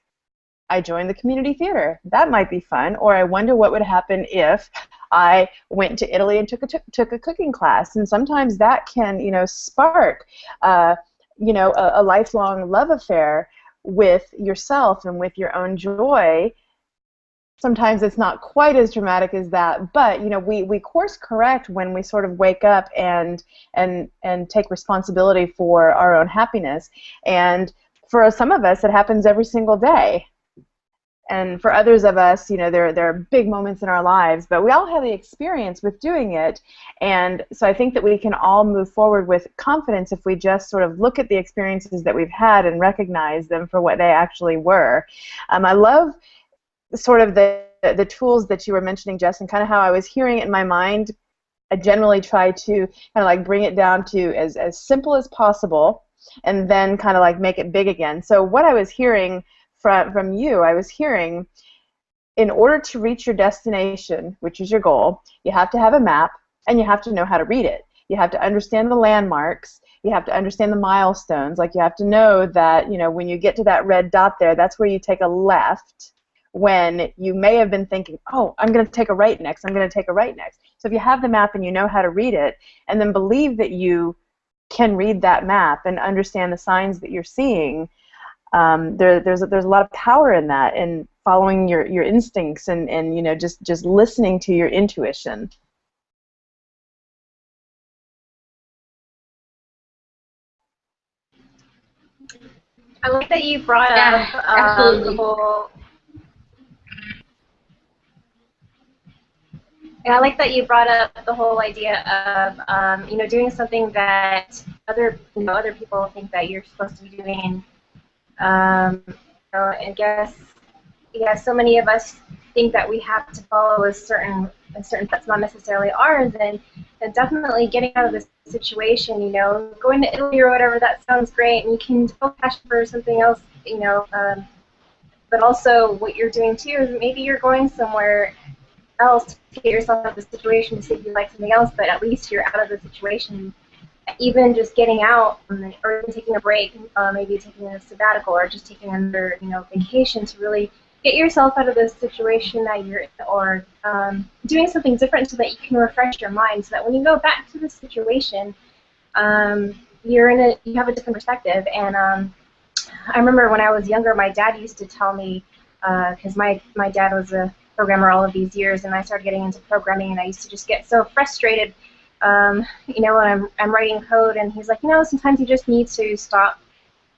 I joined the community theater. That might be fun. Or I wonder what would happen if I went to Italy and took a cooking class. And sometimes that can, you know, spark, you know, a lifelong love affair with yourself and with your own joy. Sometimes it's not quite as dramatic as that, but, you know, we course correct when we sort of wake up and take responsibility for our own happiness. And for some of us, it happens every single day. And for others of us, you know, there are big moments in our lives, but we all have the experience with doing it. And so I think that we can all move forward with confidence if we just sort of look at the experiences that we've had and recognize them for what they actually were. I love sort of the tools that you were mentioning, Jess, and kind of how I was hearing it in my mind. I generally try to kind of like bring it down to as simple as possible, and then kind of like make it big again. So what I was hearing from you, I was hearing, in order to reach your destination, which is your goal, you have to have a map, and you have to know how to read it. You have to understand the landmarks. You have to understand the milestones. Like, you have to know that, you know, when you get to that red dot there, that's where you take a left, when you may have been thinking, oh, I'm going to take a right next, I'm going to take a right next. So if you have the map and you know how to read it, and then believe that you can read that map and understand the signs that you're seeing, there's a lot of power in that, in following your instincts and you know, just listening to your intuition. I like that you brought up the whole. And I like that you brought up the whole idea of you know, doing something that other people think that you're supposed to be doing. You know, I guess, yeah, so many of us think that we have to follow a certain that's not necessarily ours, and definitely getting out of this situation, you know, going to Italy or whatever, that sounds great, and you can go cash for something else, you know, but also what you're doing too is maybe you're going somewhere else to get yourself out of the situation to see if you like something else, but at least you're out of the situation. Even just getting out, or even taking a break, maybe taking a sabbatical, or just taking another, you know, vacation to really get yourself out of the situation that you're in, or doing something different so that you can refresh your mind, so that when you go back to the situation, you have a different perspective. And I remember when I was younger, my dad used to tell me, because my dad was a programmer all of these years, and I started getting into programming, and I used to just get so frustrated, you know, when I'm writing code, and he's like, you know, sometimes you just need to stop,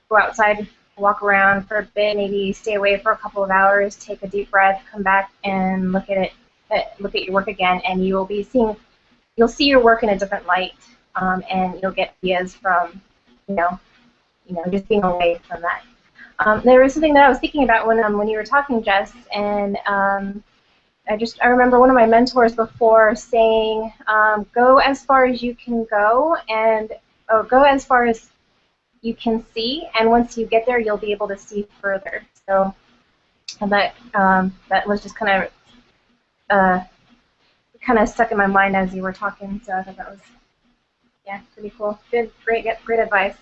go outside walk around for a bit, maybe stay away for a couple of hours, take a deep breath, come back and look at it, look at your work again, and you'll see your work in a different light, and you'll get ideas from, you know, just being away from that. There was something that I was thinking about when you were talking, Jess, and I remember one of my mentors before saying, go as far as you can go, and go as far as you can see, and once you get there, you'll be able to see further. So and that was just kind of stuck in my mind as you were talking. So I thought that was, yeah, pretty cool. Good, great advice.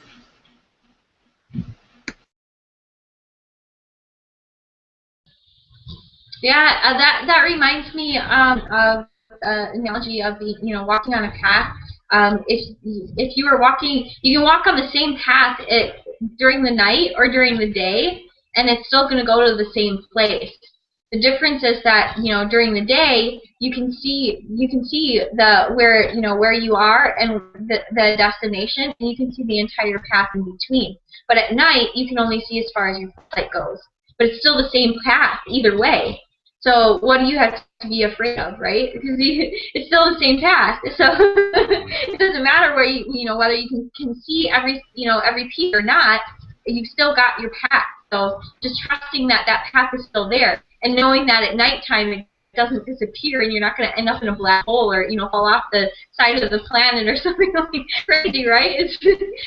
Yeah, that reminds me of analogy of the walking on a path. If you were walking, you can walk on the same path during the night or during the day, and it's still going to go to the same place. The difference is that during the day you can see where you are and the destination, and you can see the entire path in between. But at night you can only see as far as your light goes. But it's still the same path either way. So what do you have to be afraid of, right? Because it's still the same path. So it doesn't matter where whether you can see every piece or not. You've still got your path. So just trusting that that path is still there, and knowing that at nighttime it doesn't disappear, and you're not going to end up in a black hole or fall off the side of the planet or something like crazy, right?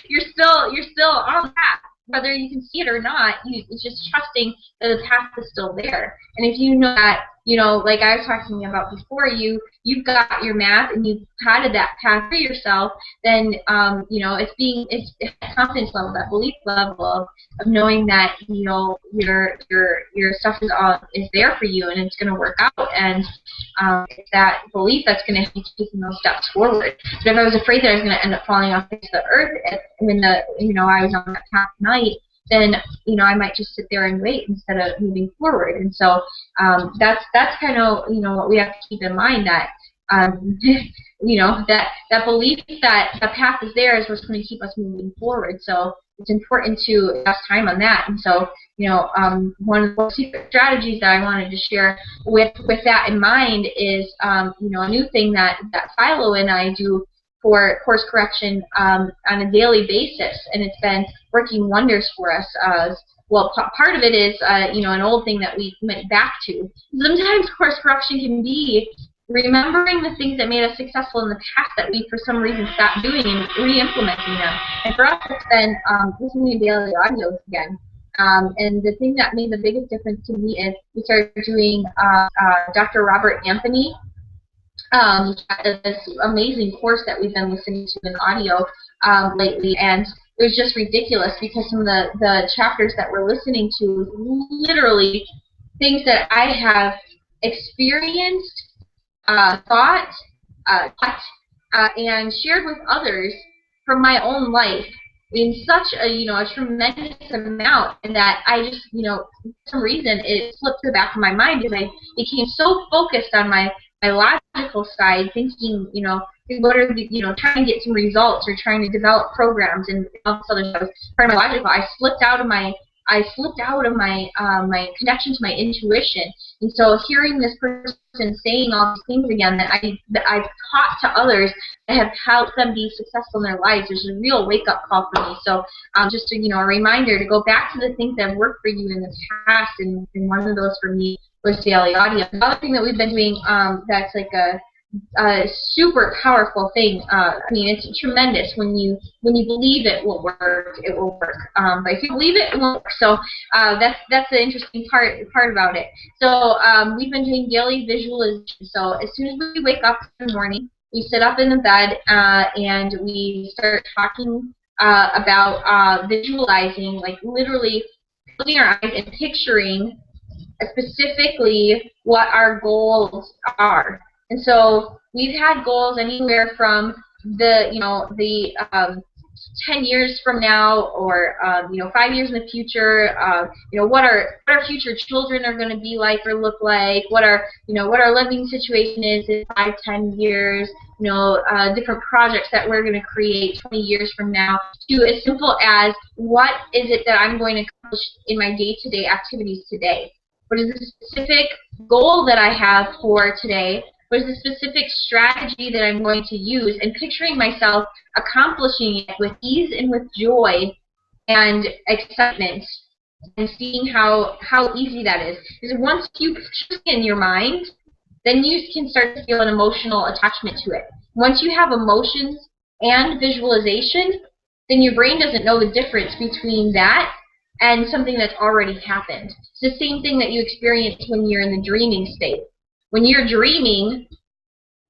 You're still on the path. Whether you can see it or not, it's just trusting that the path is still there. And if you know that, like I was talking about before, you've got your map and you've plotted that path for yourself, then it's that confidence level, that belief level of knowing that your stuff is there for you and it's going to work out, and it's that belief that's going to keep taking those steps forward. But if I was afraid that I was going to end up falling off the earth when I was on that path at night, then I might just sit there and wait instead of moving forward. And so that's kind of what we have to keep in mind, that that belief that the path is there is what's going to keep us moving forward. So it's important to invest time on that. And so one of the secret strategies that I wanted to share with that in mind is a new thing that Philo and I do for course correction on a daily basis, and it's been working wonders for us. Well, part of it is an old thing that we went back to. Sometimes course correction can be remembering the things that made us successful in the past that we for some reason stopped doing and re-implementing them. And for us, it's been listening to daily audios again. And the thing that made the biggest difference to me is we started doing Dr. Robert Anthony. This amazing course that we've been listening to in audio lately, and it was just ridiculous because some of the chapters that we're listening to was literally things that I have experienced, thought, and shared with others from my own life in such a tremendous amount, and that I just for some reason it slipped to the back of my mind because I became so focused on my logical side, thinking what are the trying to get some results or trying to develop programs and all this other stuff. Part of my logical, I slipped out of my my connection to my intuition. And so hearing this person saying all these things again that I've taught to others that have helped them be successful in their lives, there's a real wake-up call for me. So just a reminder to go back to the things that have worked for you in the past, and one of those for me was daily audio. Another thing that we've been doing that's like a super powerful thing. I mean, it's tremendous when you believe it will work, it will work. But if you believe it, it won't work. So that's the interesting part about it. So we've been doing daily visualization. So as soon as we wake up in the morning, we sit up in the bed and we start talking about visualizing, like literally closing our eyes and picturing specifically what our goals are. And so we've had goals anywhere from the 10 years from now, or 5 years in the future, what our future children are going to be like or look like, what our living situation is in 5, 10 years, different projects that we're going to create 20 years from now, to as simple as what is it that I'm going to accomplish in my day-to-day activities today. What is the specific goal that I have for today? What is the specific strategy that I'm going to use? And picturing myself accomplishing it with ease and with joy and excitement, and seeing how easy that is. Because once you picture it in your mind, then you can start to feel an emotional attachment to it. Once you have emotions and visualization, then your brain doesn't know the difference between that and something that's already happened. It's the same thing that you experience when you're in the dreaming state. When you're dreaming,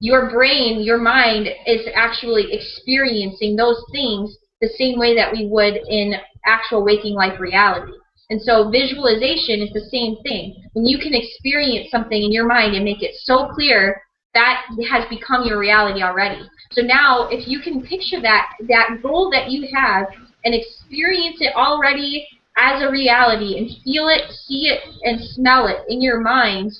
your brain, your mind is actually experiencing those things the same way that we would in actual waking life reality. And so visualization is the same thing. When you can experience something in your mind and make it so clear, that has become your reality already. So now, if you can picture that goal that you have and experience it already as a reality and feel it, see it, and smell it in your mind,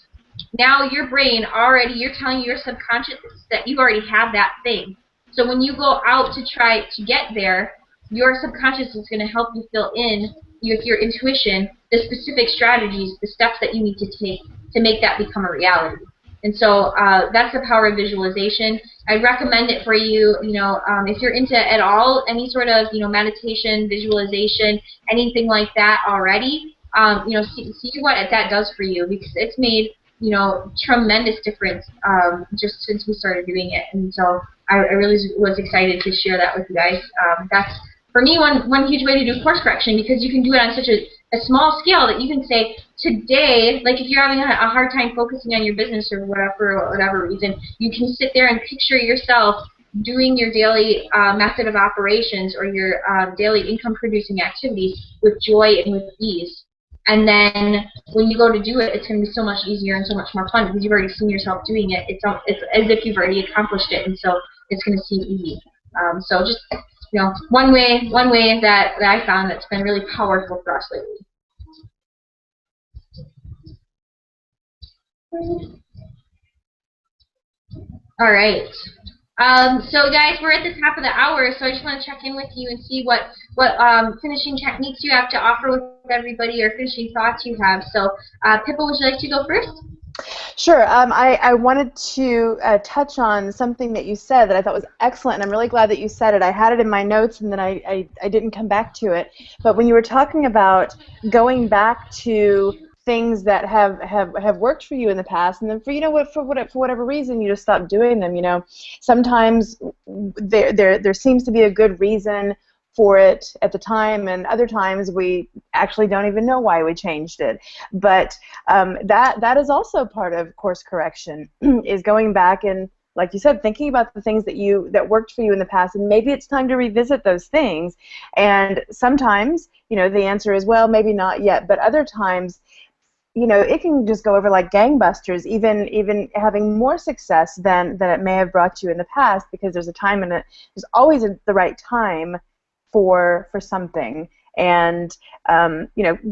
now your brain already, you're telling your subconscious that you already have that thing. So when you go out to try to get there, your subconscious is going to help you fill in with your intuition the specific strategies, the steps that you need to take to make that become a reality. And so that's the power of visualization. I recommend it for you, if you're into at all any sort of, meditation, visualization, anything like that already, see what that does for you, because it's made, tremendous difference just since we started doing it. And so I really was excited to share that with you guys. That's, for me, one huge way to do course correction, because you can do it on such a small scale that you can say, today, like if you're having a hard time focusing on your business or whatever reason, you can sit there and picture yourself doing your daily method of operations or your daily income producing activities with joy and with ease. And then when you go to do it, it's going to be so much easier and so much more fun because you've already seen yourself doing it. It's as if you've already accomplished it, and so it's going to seem easy. So just one way that I found that's been really powerful for us lately. All right. So guys, we're at the top of the hour, so I just want to check in with you and see what finishing techniques you have to offer with everybody, or finishing thoughts you have. So, Pippa, would you like to go first? Sure. I wanted to touch on something that you said that I thought was excellent, and I'm really glad that you said it. I had it in my notes, and then I didn't come back to it. But when you were talking about going back to things that have worked for you in the past, and then for whatever reason you just stopped doing them. Sometimes there seems to be a good reason for it at the time, and other times we actually don't even know why we changed it. But that is also part of course correction, is going back and, like you said, thinking about the things that worked for you in the past, and maybe it's time to revisit those things. And sometimes, the answer is, well, maybe not yet. But other times, it can just go over like gangbusters, even having more success than it may have brought you in the past, because there's a time in it. There's always the right time for something, and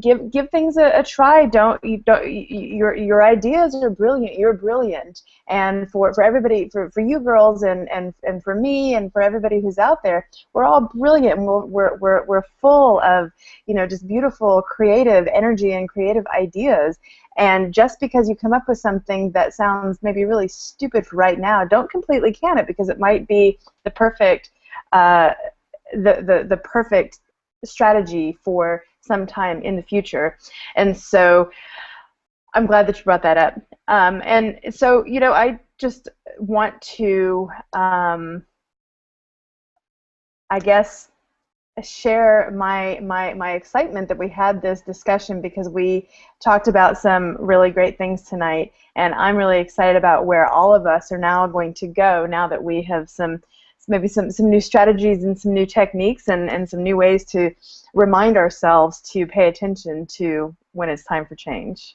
give things a try. Your ideas are brilliant. You're brilliant, and for everybody, for you girls, and for me, and for everybody who's out there, we're all brilliant, and we're full of just beautiful creative energy and creative ideas. And just because you come up with something that sounds maybe really stupid for right now, don't completely can it, because it might be the perfect the perfect strategy for some time in the future. And so I'm glad that you brought that up. And so, I just want to, I guess, share my excitement that we had this discussion, because we talked about some really great things tonight, and I'm really excited about where all of us are now going to go now that we have maybe some new strategies and some new techniques and some new ways to remind ourselves to pay attention to when it's time for change.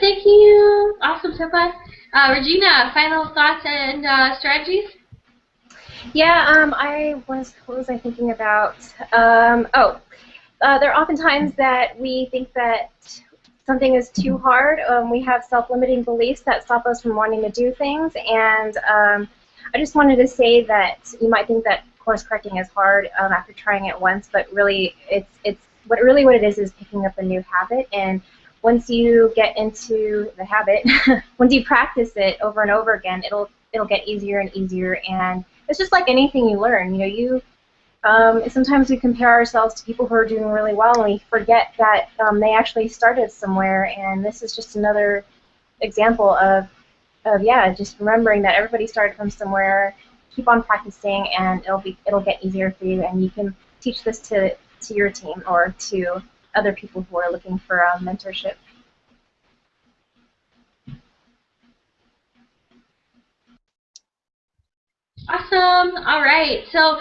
Thank you. Awesome, Pippa. Regina, final thoughts and strategies? Yeah, what was I thinking about? There are often times that we think that something is too hard. We have self-limiting beliefs that stop us from wanting to do things, and I just wanted to say that you might think that course correcting is hard after trying it once, but really, it's what it is picking up a new habit. And once you get into the habit, once you practice it over and over again, it'll get easier and easier. And it's just like anything you learn. You know, sometimes we compare ourselves to people who are doing really well, and we forget that they actually started somewhere. And this is just another example of yeah, just remembering that everybody started from somewhere. Keep on practicing, and it'll get easier for you, and you can teach this to your team or to other people who are looking for mentorship. Awesome. All right. So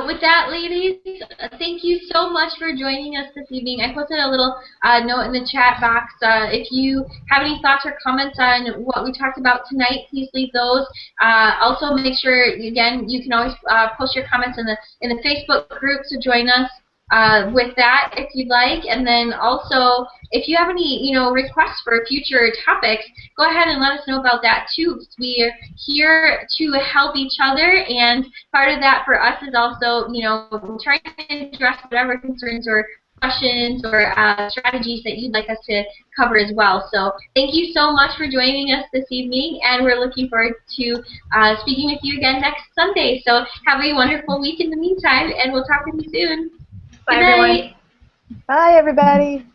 with that, ladies, thank you so much for joining us this evening. I posted a little note in the chat box. If you have any thoughts or comments on what we talked about tonight, please leave those. Also, make sure, again, you can always post your comments in the Facebook group, so join us with that if you'd like. And then also, if you have any requests for future topics, go ahead and let us know about that too. We're here to help each other, and part of that for us is also trying to address whatever concerns or questions or strategies that you'd like us to cover as well. So thank you so much for joining us this evening, and we're looking forward to speaking with you again next Sunday. So have a wonderful week in the meantime, and we'll talk with you soon. Bye, Good everyone. night. Bye, everybody.